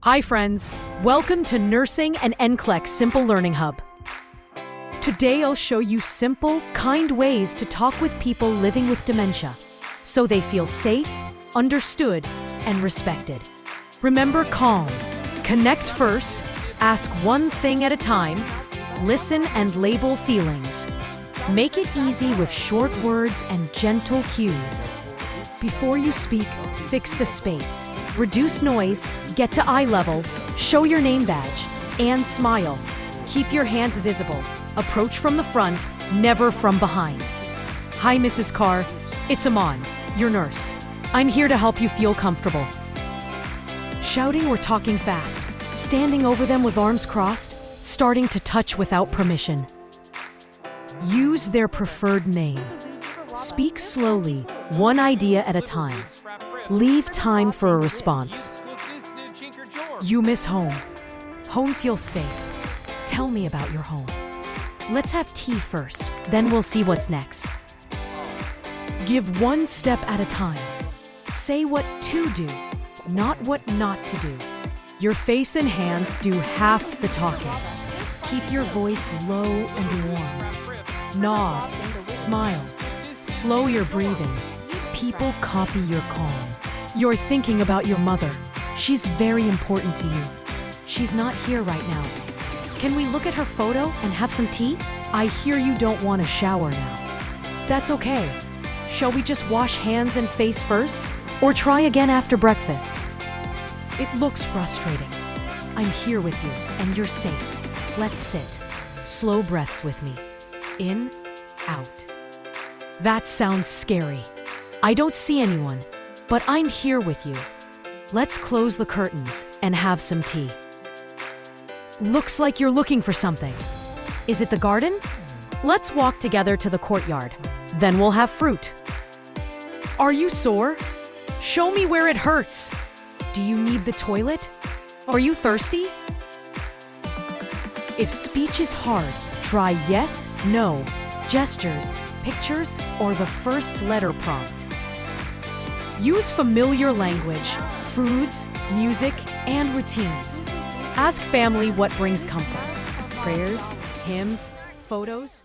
Hi friends, welcome to Nursing and NCLEX Simple Learning Hub. Today I'll show you simple, kind ways to talk with people living with dementia, so they feel safe, understood, and respected. Remember calm, connect first, ask one thing at a time, listen and label feelings. Make it easy with short words and gentle cues. Before you speak, fix the space. Reduce noise, get to eye level, show your name badge, and smile. Keep your hands visible. Approach from the front, never from behind. Hi, Mrs. Carr. It's Aman, your nurse. I'm here to help you feel comfortable. Shouting or talking fast, standing over them with arms crossed, starting to touch without permission. Use their preferred name. Speak slowly, one idea at a time. Leave time for a response. You miss home. Home feels safe. Tell me about your home. Let's have tea first, then we'll see what's next. Give one step at a time. Say what to do, not what not to do. Your face and hands do half the talking. Keep your voice low and warm. Nod, smile. Slow your breathing. People copy your calm. You're thinking about your mother. She's very important to you. She's not here right now. Can we look at her photo and have some tea? I hear you don't want to shower now. That's okay. Shall we just wash hands and face first? Or try again after breakfast? It looks frustrating. I'm here with you, and you're safe. Let's sit. Slow breaths with me. In, out. That sounds scary. I don't see anyone, but I'm here with you. Let's close the curtains and have some tea. Looks like you're looking for something. Is it the garden? Let's walk together to the courtyard. Then we'll have fruit. Are you sore? Show me where it hurts. Do you need the toilet? Are you thirsty? If speech is hard, try yes, no, gestures, pictures, or the first letter prompt. Use familiar language, foods, music, and routines. Ask family what brings comfort. Prayers, hymns, photos.